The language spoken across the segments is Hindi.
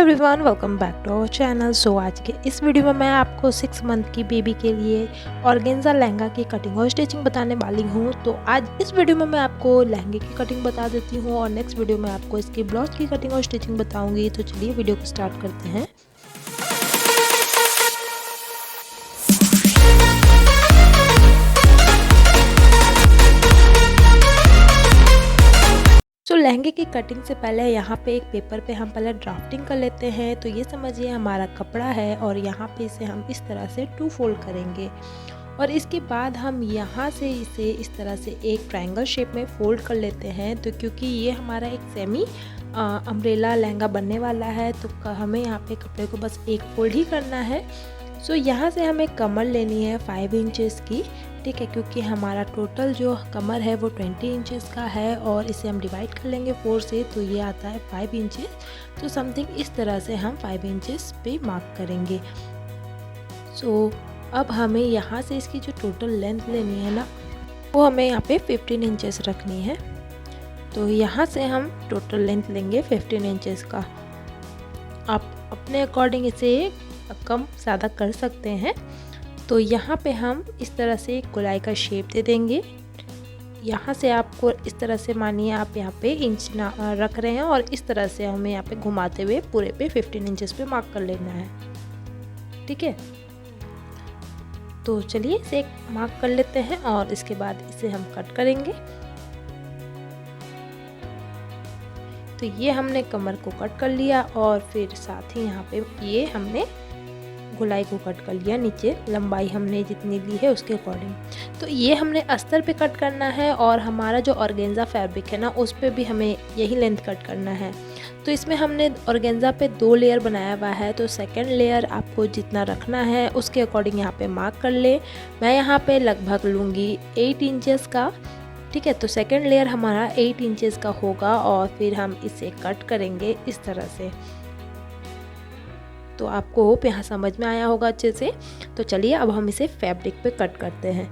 Everyone, welcome back to our channel. So आज के इस वीडियो में मैं आपको 6 मंथ की बेबी के लिए ऑर्गेन्जा लहंगा की कटिंग और स्टिचिंग बताने वाली हूँ। तो आज इस वीडियो में मैं आपको लहंगे की कटिंग बता देती हूँ और नेक्स्ट वीडियो में आपको इसकी ब्लाउज की कटिंग और स्टिचिंग बताऊँगी। तो चलिए वीडियो को स्टार्ट करते हैं। तो लहंगे की कटिंग से पहले यहाँ पे एक पेपर पे हम पहले ड्राफ्टिंग कर लेते हैं। तो ये समझिए हमारा कपड़ा है और यहाँ पे इसे हम इस तरह से 2 फोल्ड करेंगे और इसके बाद हम यहाँ से इसे इस तरह से एक ट्रायंगल शेप में फोल्ड कर लेते हैं। तो क्योंकि ये हमारा एक सेमी अम्ब्रेला लहंगा बनने वाला है तो हमें यहाँ पे कपड़े को बस एक फोल्ड ही करना है। सो यहाँ से हमें कमर लेनी है 5 इंचेस की, ठीक है, क्योंकि हमारा टोटल जो कमर है वो 20 इंचेस का है और इसे हम डिवाइड कर लेंगे 4 से, तो ये आता है 5 इंचेस। तो समथिंग इस तरह से हम 5 इंचेस पे मार्क करेंगे। सो अब हमें यहाँ से इसकी जो टोटल लेंथ लेनी है ना, वो हमें यहाँ पे 15 इंचेस रखनी है। तो यहाँ से हम टोटल लेंथ लेंगे 15 इंचेस का। आप अपने अकॉर्डिंग इसे कम ज़्यादा कर सकते हैं। तो यहाँ पे हम इस तरह से एक गोलाई का शेप दे देंगे। यहाँ से आपको इस तरह से, मानिए आप यहाँ पे इंच रख रहे हैं और इस तरह से हमें यहाँ पे घुमाते हुए पूरे पे 15 इंचेस पे मार्क कर लेना है, ठीक है। तो चलिए इसे मार्क कर लेते हैं और इसके बाद इसे हम कट करेंगे। तो ये हमने कमर को कट कर लिया और फिर साथ ही यहाँ पे ये हमने गोलाई को कट कर लिया। नीचे लंबाई हमने जितनी ली है उसके अकॉर्डिंग। तो ये हमने अस्तर पे कट करना है और हमारा जो ऑर्गेन्जा फैब्रिक है ना, उस पे भी हमें यही लेंथ कट करना है। तो इसमें हमने ऑर्गेन्जा पे 2 लेयर बनाया हुआ है, तो सेकंड लेयर आपको जितना रखना है उसके अकॉर्डिंग यहाँ पे मार्क कर ले। मैं यहाँ पे लगभग लूँगी 8 इंचेस का, ठीक है। तो सेकंड लेयर हमारा 8 इंचेस का होगा और फिर हम इसे कट करेंगे इस तरह से। तो आपको होप यहाँ समझ में आया होगा अच्छे से। तो चलिए अब हम इसे फैब्रिक पे कट करते हैं।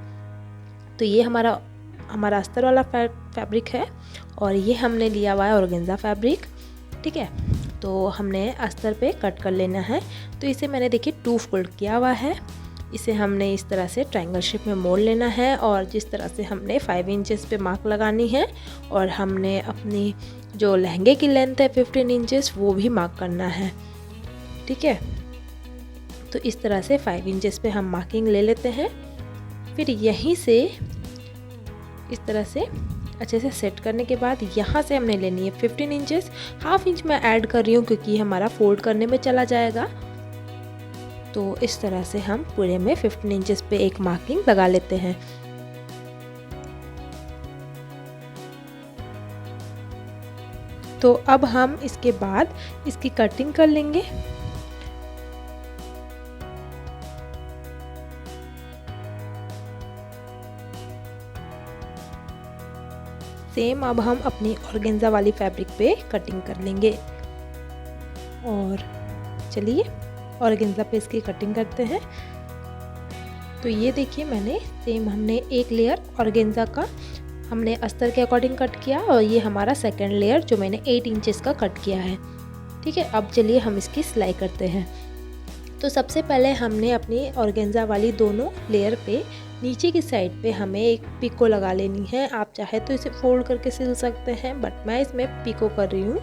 तो ये हमारा अस्तर वाला फैब्रिक है और ये हमने लिया हुआ है ऑर्गेन्जा फैब्रिक, ठीक है। तो हमने अस्तर पे कट कर लेना है। तो इसे मैंने देखिए 2 फोल्ड किया हुआ है। इसे हमने इस तरह से ट्रायंगल शेप में मोड़ लेना है और जिस तरह से हमने 5 इंचेस पे मार्क लगानी है और हमने अपनी जो लहंगे की लेंथ है 15 इंचेस वो भी मार्क करना है, ठीक है। तो इस तरह से 5 इंचेस पे हम मार्किंग ले लेते हैं। फिर यहीं से इस तरह से अच्छे से सेट करने के बाद यहाँ से हमने लेनी है 15 इंचेस। हाफ इंच मैं ऐड कर रही हूँ क्योंकि हमारा फोल्ड करने में चला जाएगा। तो इस तरह से हम पूरे में 15 इंचेस पे एक मार्किंग लगा लेते हैं। तो अब हम इसके बाद इसकी कटिंग कर लेंगे। सेम अब हम अपनी ऑर्गेन्जा वाली फैब्रिक पे कटिंग कर लेंगे और चलिए ऑर्गेन्जा पे इसकी कटिंग करते हैं। तो ये देखिए मैंने सेम हमने एक लेयर ऑर्गेन्जा का हमने अस्तर के अकॉर्डिंग कट किया और ये हमारा सेकंड लेयर जो मैंने 8 इंचेस का कट किया है, ठीक है। अब चलिए हम इसकी सिलाई करते हैं। तो सबसे पहले हमने अपनी ऑर्गेन्जा वाली दोनों लेयर पे नीचे की साइड पे हमें एक पिको लगा लेनी है। आप चाहे तो इसे फोल्ड करके सिल सकते हैं, बट मैं इसमें पिको कर रही हूँ।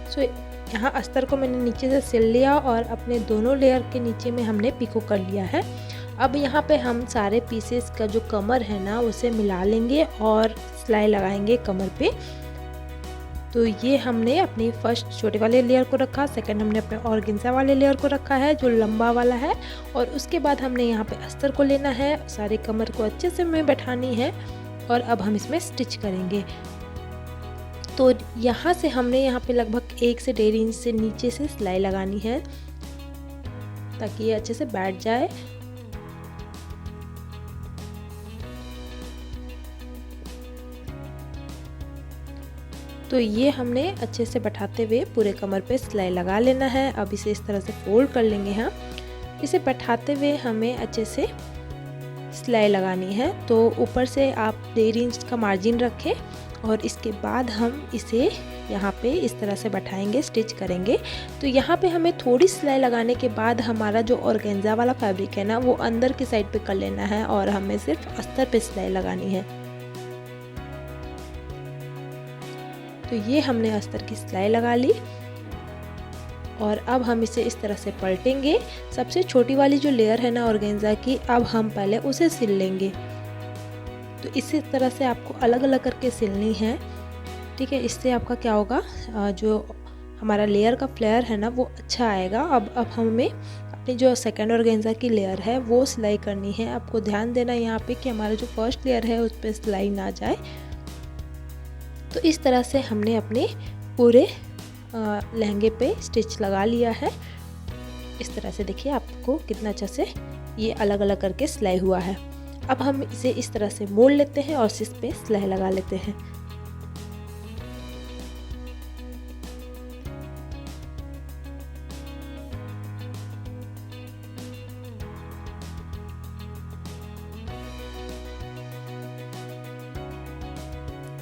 सो यहाँ अस्तर को मैंने नीचे से सिल लिया और अपने दोनों लेयर के नीचे में हमने पिको कर लिया है। अब यहाँ पे हम सारे पीसेस का जो कमर है ना उसे मिला लेंगे और सिलाई लगाएंगे कमर पे। तो ये हमने अपनी फर्स्ट छोटे वाले लेयर को रखा, सेकंड हमने अपने ऑर्गेन्जा वाले लेयर को रखा है जो लंबा वाला है और उसके बाद हमने यहाँ पे अस्तर को लेना है, सारे कमर को अच्छे से हमें बैठानी है और अब हम इसमें स्टिच करेंगे। तो यहाँ से हमने यहाँ पे लगभग 1 से 1.5 इंच से नीचे से सिलाई लगानी है ताकि ये अच्छे से बैठ जाए। तो ये हमने अच्छे से बैठाते हुए पूरे कमर पे सिलाई लगा लेना है। अब इसे इस तरह से फोल्ड कर लेंगे। हाँ, इसे बैठाते हुए हमें अच्छे से सिलाई लगानी है। तो ऊपर से आप 1.5 इंच का मार्जिन रखें और इसके बाद हम इसे यहाँ पे इस तरह से बैठाएंगे, स्टिच करेंगे। तो यहाँ पे हमें थोड़ी सिलाई लगाने के बाद हमारा जो ऑर्गेन्जा वाला फैब्रिक है ना, वो अंदर की साइड पे कर लेना है और हमें सिर्फ अस्तर पे सिलाई लगानी है। तो ये हमने अस्तर की सिलाई लगा ली और अब हम इसे इस तरह से पलटेंगे। सबसे छोटी वाली जो लेयर है ना ऑर्गेन्जा की, अब हम पहले उसे सिल लेंगे। तो इसी तरह से आपको अलग अलग करके सिलनी है, ठीक है। इससे आपका क्या होगा, जो हमारा लेयर का फ्लेयर है ना वो अच्छा आएगा। अब हमें अपनी जो सेकंड ऑर्गेन्जा की लेयर है वो सिलाई करनी है। आपको ध्यान देना यहाँ पे कि हमारा जो फर्स्ट लेयर है उस पर सिलाई ना जाए। तो इस तरह से हमने अपने पूरे लहंगे पे स्टिच लगा लिया है। इस तरह से देखिए आपको कितना अच्छा से ये अलग अलग करके सिलाई हुआ है। अब हम इसे इस तरह से मोड़ लेते हैं और इस पे सिलाई लगा लेते हैं।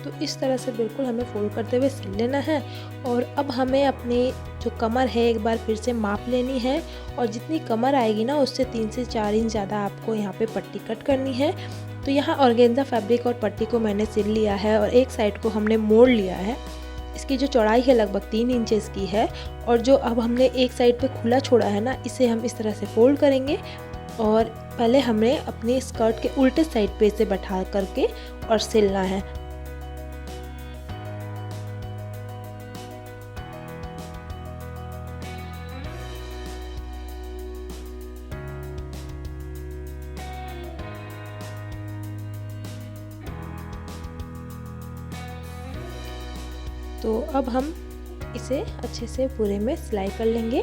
तो इस तरह से बिल्कुल हमें फोल्ड करते हुए सिल लेना है। और अब हमें अपनी जो कमर है एक बार फिर से माप लेनी है और जितनी कमर आएगी ना उससे 3 से 4 इंच ज़्यादा आपको यहाँ पे पट्टी कट करनी है। तो यहाँ ऑर्गेन्जा फैब्रिक और पट्टी को मैंने सिल लिया है और एक साइड को हमने मोड़ लिया है। इसकी जो चौड़ाई है लगभग 3 इंचेस की है और जो अब हमने एक साइड पे खुला छोड़ा है ना, इसे हम इस तरह से फोल्ड करेंगे और पहले हमें अपनी स्कर्ट के उल्टे साइड पे इसे बैठा करके और सिलना है। तो अब हम इसे अच्छे से पूरे में सिलाई कर लेंगे।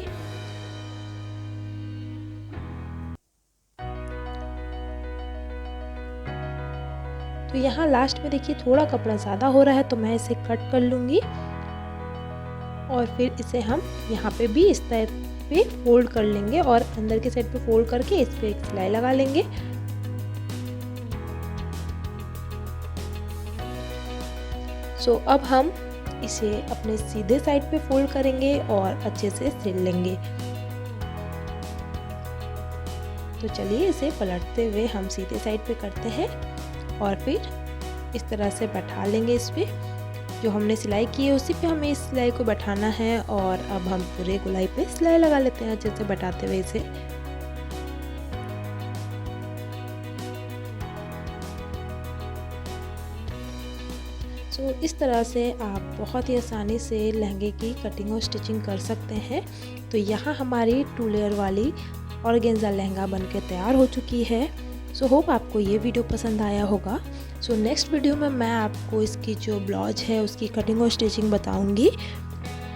तो यहाँ लास्ट में देखिए थोड़ा कपड़ा ज़्यादा हो रहा है तो मैं इसे कट कर लूँगी और फिर इसे हम यहाँ पे भी इस तरह पे फोल्ड कर लेंगे और अंदर की साइड पे फोल्ड करके इस पे एक सिलाई लगा लेंगे। अब हम इसे अपने सीधे साइड पे फोल्ड करेंगे और अच्छे से सिल लेंगे। तो चलिए इसे पलटते हुए हम सीधे साइड पे करते हैं और फिर इस तरह से बैठा लेंगे। इस पे जो हमने सिलाई की है उसी पे हमें इस सिलाई को बैठाना है और अब हम पूरे गोलाई पे सिलाई लगा लेते हैं अच्छे से बैठाते हुए इसे। तो इस तरह से आप बहुत ही आसानी से लहंगे की कटिंग और स्टिचिंग कर सकते हैं। तो यहाँ हमारी 2 लेयर वाली ऑर्गेन्जा लहंगा बनके तैयार हो चुकी है। सो होप आपको ये वीडियो पसंद आया होगा। सो नेक्स्ट वीडियो में मैं आपको इसकी जो ब्लाउज है उसकी कटिंग और स्टिचिंग बताऊँगी।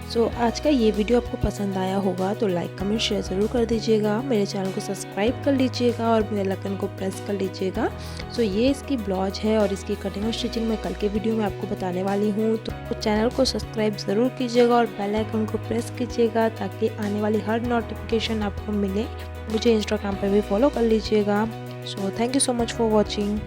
सो आज का ये वीडियो आपको पसंद आया होगा तो लाइक कमेंट शेयर ज़रूर कर दीजिएगा। मेरे चैनल को सब्सक्राइब कर लीजिएगा और बेल आइकन को प्रेस कर लीजिएगा। सो ये इसकी ब्लाउज है और इसकी कटिंग और स्टिचिंग मैं कल के वीडियो में आपको बताने वाली हूँ। तो चैनल को सब्सक्राइब ज़रूर कीजिएगा और बेल आइकन को प्रेस कीजिएगा ताकि आने वाली हर नोटिफिकेशन आपको मिले। मुझे इंस्टाग्राम पर भी फॉलो कर लीजिएगा। So thank you so much for watching.